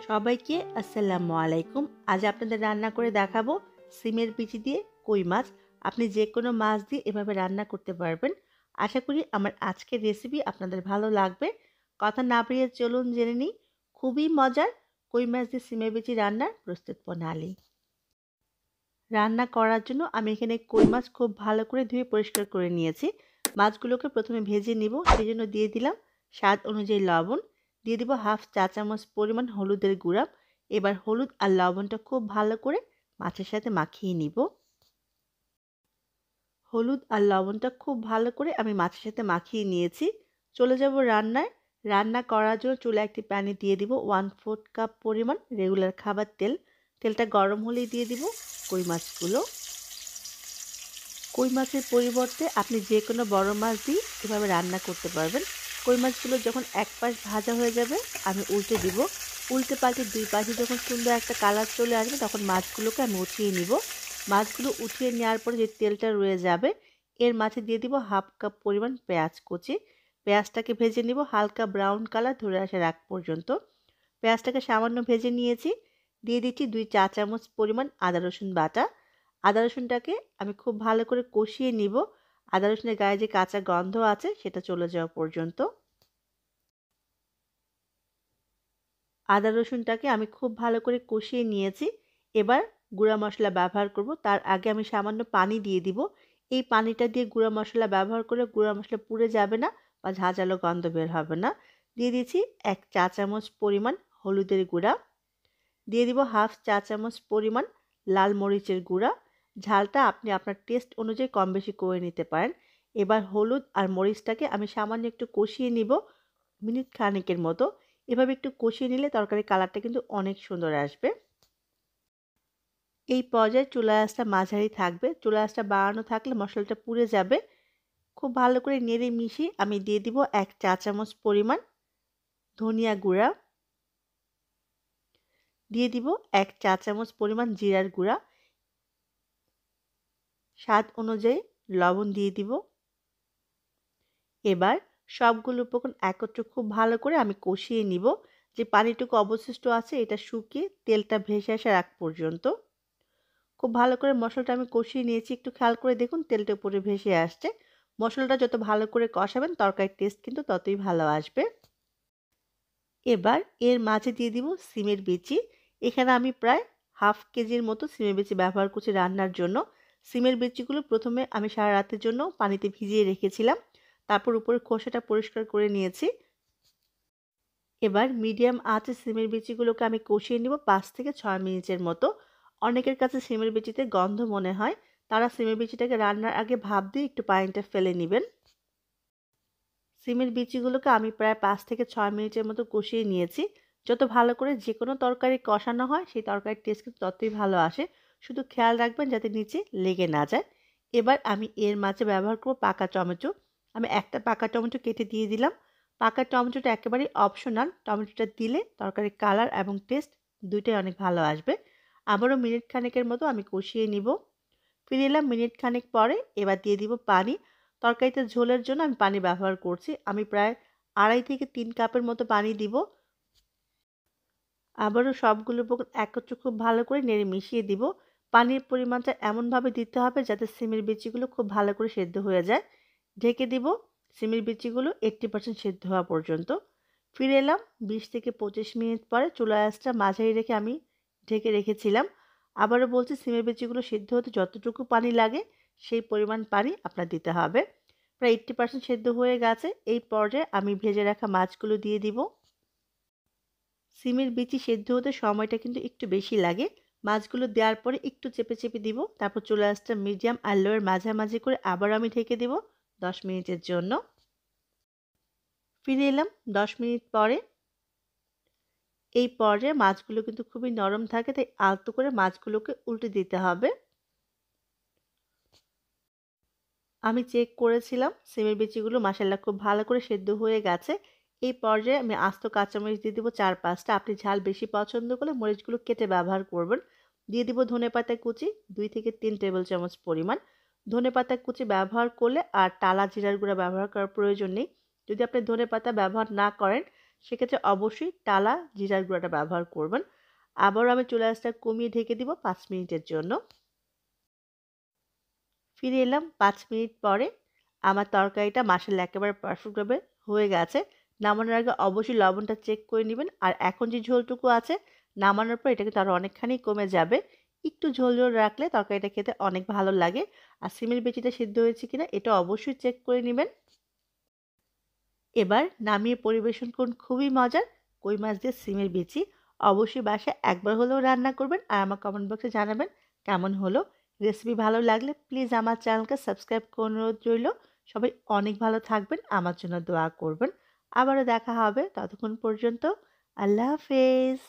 সবাইকে আসসালামু আলাইকুম। আজ আপনাদের রান্না করে দেখাবো সিমের বিচি দিয়ে কই মাছ। আপনি যে কোনো মাছ দিয়ে এভাবে রান্না করতে পারবেন। আশা করি আমার আজকের রেসিপি আপনাদের ভালো লাগবে। কথা না বাড়িয়ে চলুন জেনে নিই খুবই মজার কই মাছ দিয়ে সিমের বিচি রান্নার প্রস্তুত প্রণালী। রান্না করার জন্য আমি এখানে কই মাছ খুব ভালো করে ধুয়ে পরিষ্কার করে নিয়েছি। মাছগুলোকে প্রথমে ভেজে নিব, সেই জন্য দিয়ে দিলাম স্বাদ অনুযায়ী লবণ, দিয়ে দিব হাফ চা চামচ পরিমাণ হলুদের গুঁড়া। এবার হলুদ আর লবণটা খুব ভালো করে মাছের সাথে মাখিয়ে নিব। হলুদ আর লবণটা খুব ভালো করে আমি মাছের সাথে মাখিয়ে নিয়েছি। চলে যাব রান্নায়। রান্না করার জন্য চুলায় একটি প্যানে দিয়ে দিব 1/4 কাপ পরিমাণ রেগুলার খাবার তেল। তেলটা গরম হলেই দিয়ে দিব কই মাছগুলো। কই মাছের পরিবর্তে আপনি যে কোনো বড় মাছ দিয়ে এভাবে রান্না করতে পারবেন। কই মাছগুলো যখন এক পাশ ভাজা হয়ে যাবে আমি উল্টে দিব। উল্টে পাল্টে দুই পাশে যখন সুন্দর একটা কালার চলে আসবে তখন মাছগুলোকে আমি উঠিয়ে নিব। মাছগুলো উঠিয়ে নেওয়ার পরে যে তেলটা রয়ে যাবে এর মাঝে দিয়ে দিব হাফ কাপ পরিমাণ পেঁয়াজ কুচি। পেঁয়াজটাকে ভেজে নিব হালকা ব্রাউন কালার ধরে আসার আগ পর্যন্ত। পেঁয়াজটাকে সামান্য ভেজে নিয়েছি। দিয়ে দিচ্ছি 2 চা চামচ পরিমাণ আদা রসুন বাটা। আদা রসুনটাকে আমি খুব ভালো করে কষিয়ে নিব। আদা রসুনের গায়ে যে কাঁচা গন্ধ আছে সেটা চলে যাওয়া পর্যন্ত। আদা রসুনটাকে আমি খুব ভালো করে কষিয়ে নিয়েছি। এবার গুঁড়া মশলা ব্যবহার করব। তার আগে আমি সামান্য পানি দিয়ে দিব। এই পানিটা দিয়ে গুঁড়া মশলা ব্যবহার করলে গুঁড়া মশলা পুড়ে যাবে না বা ঝাঁঝালো গন্ধ বের হবে না। দিয়ে দিচ্ছি 1 চা চামচ পরিমাণ হলুদের গুঁড়া। দিয়ে দিব হাফ চা চামচ পরিমাণ লাল মরিচের গুঁড়া। ঝালটা আপনি আপনার টেস্ট অনুযায়ী কম বেশি করে নিতে পারেন। এবার হলুদ আর মরিচটাকে আমি সামান্য একটু কষিয়ে নিব মিনিট খানেকের মতো। এভাবে একটু কষিয়ে নিলে তরকারির কালারটা কিন্তু অনেক সুন্দর আসবে। এই পর্যায়ে চুলা আঁচটা মাঝারি থাকবে। চুলা আঁচটা বাড়ানো থাকলে মশলাটা পুড়ে যাবে। খুব ভালো করে নেড়ে মিশিয়ে আমি দিয়ে দিব 1 চা চামচ পরিমাণ ধনিয়া গুঁড়া। দিয়ে দিব 1 চা চামচ পরিমাণ জিরার গুঁড়া। স্বাদ অনুযায়ী লবণ দিয়ে দিব। এবার সবগুলো উপকরণ একত্রে খুব ভালো করে আমি কষিয়ে নিব। যে পানিটুকু অবশিষ্ট আছে এটা শুকিয়ে তেলটা ভেসে আসার আগ পর্যন্ত। খুব ভালো করে মশলাটা আমি কষিয়ে নিয়েছি। একটু খেয়াল করে দেখুন তেলটা উপরে ভেসে আসছে। মশলাটা যত ভালো করে কষাবেন তরকারির টেস্ট কিন্তু ততই ভালো আসবে। এবার এর মাঝে দিয়ে দিব সিমের বিচি। এখানে আমি প্রায় হাফ কেজির মতো সিমের বিচি ব্যবহার করছি রান্নার জন্য। সিমের বিচিগুলো প্রথমে আমি সারা রাতের জন্য পানিতে ভিজিয়ে রেখেছিলাম। তারপর উপরে খোসাটা পরিষ্কার করে নিয়েছি। এবার মিডিয়াম আঁচে সিমের বিচিগুলোকে আমি কষিয়ে নিব 5 থেকে 6 মিনিটের মতো। অনেকের কাছে সিমের বিচিতে গন্ধ মনে হয়, তারা সিমের বিচিটাকে রান্নার আগে ভাপ দিয়ে একটু পানিটা ফেলে নেবেন। সিমের বিচিগুলোকে আমি প্রায় 5 থেকে 6 মিনিটের মতো কষিয়ে নিয়েছি। যত ভালো করে যে কোনো তরকারি কষানো হয় সেই তরকারির টেস্ট কিন্তু ততই ভালো আসে। শুধু খেয়াল রাখবেন যাতে নিচে লেগে না যায়। এবার আমি এর মাঝে ব্যবহার করব পাকা টমেটো। আমি একটা পাকা টমেটো কেটে দিয়ে দিলাম। পাকা টমেটোটা একেবারেই অপশনাল। টমেটোটা দিলে তরকারির কালার এবং টেস্ট দুইটাই অনেক ভালো আসবে। আবারও মিনিট খানেকের মতো আমি কষিয়ে নিব। ফিরে এলাম মিনিট খানেক পরে। এবার দিয়ে দিব পানি। তরকারিতে ঝোলের জন্য আমি পানি ব্যবহার করছি। আমি প্রায় 2.5 থেকে 3 কাপের মতো পানি দিব। আবারও সবগুলো উপকরণ একত্রে খুব ভালো করে নেড়ে মিশিয়ে দিব। পানির পরিমাণটা এমনভাবে দিতে হবে যাতে সিমের বিচিগুলো খুব ভালো করে সেদ্ধ হয়ে যায়। ঢেকে দিব সিমের বিচিগুলো 80% সেদ্ধ হওয়া পর্যন্ত। ফিরে এলাম 20 থেকে 25 মিনিট পরে। চুলা আঁচটা মাঝারি রেখে আমি ঢেকে রেখেছিলাম। আবারও বলছি সিমের বিচিগুলো সেদ্ধ হতে যতটুকু পানি লাগে সেই পরিমাণ পানি আপনার দিতে হবে। প্রায় 80% সেদ্ধ হয়ে গেছে। এই পর্যায়ে আমি ভেজে রাখা মাছগুলো দিয়ে দিব। সিমের বিচি সেদ্ধ হতে সময়টা কিন্তু একটু বেশি লাগে। মাছগুলো দেওয়ার পরে একটু চেপে চেপে দিব। তারপর চুলা আঁচটা মিডিয়াম আর লোয়ের মাঝামাঝি করে আবার আমি ঢেকে দিব 10 মিনিটের জন্য। ফিরে এলাম 10 মিনিট পরে। এই পর্যায়ে মাছগুলো কিন্তু খুবই নরম থাকে, তাই আলতো করে মাছগুলোকে উল্টে দিতে হবে। আমি চেক করেছিলাম সিমের বিচিগুলো মাশাআল্লাহ খুব ভালো করে সেদ্ধ হয়ে গেছে। এই পর্যায়ে আমি আস্ত কাঁচামরিচ দিয়ে দিব 4-5টা। আপনি ঝাল বেশি পছন্দ করলে মরিচগুলো কেটে ব্যবহার করবেন। দিয়ে দিব ধনেপাতা কুচি 2 থেকে 3 টেবিল চামচ পরিমাণ। ধনেপাতা কুচি ব্যবহার করলে আর টালা জিরার গুঁড়া ব্যবহার করার প্রয়োজন নেই। যদি আপনি ধনেপাতা ব্যবহার না করেন সেক্ষেত্রে অবশ্যই টালা জিরার গুঁড়াটা ব্যবহার করবেন। আবারও আমি চুলার আঁচটা কমিয়ে ঢেকে দিব ৫ মিনিটের জন্য। ফিরে এলাম ৫ মিনিট পরে। আমার তরকারিটা মাশাআল্লাহ একেবারে পারফেক্টভাবে হয়ে গেছে। নামানোর আগে অবশ্যই লবণটা চেক করে নিবেন। আর এখন যে ঝোলটুকু আছে, নামানোর পর এটা কিন্তু আরো অনেকখানি কমে যাবে। একটু ঝোল, ঝোল রাখলে তরকারিটা খেতে অনেক ভালো লাগে। আর সিমের বিচিটা সিদ্ধ হয়েছে কিনা এটা অবশ্যই চেক করে নিবেন। এবার নামিয়ে পরিবেশন করুন খুবই মজার কই মাছ দিয়ে সিমের বিচি। অবশ্যই বাসায় একবার হলেও রান্না করবেন আর আমার কমেন্ট বক্সে জানাবেন কেমন হলো। রেসিপি ভালো লাগলে প্লিজ আমার চ্যানেলকে সাবস্ক্রাইব করে অনুরোধ রইল। সবাই অনেক ভালো থাকবেন, আমার জন্য দোয়া করবেন। আবারও দেখা হবে, ততক্ষণ পর্যন্ত আল্লাহ হাফেজ।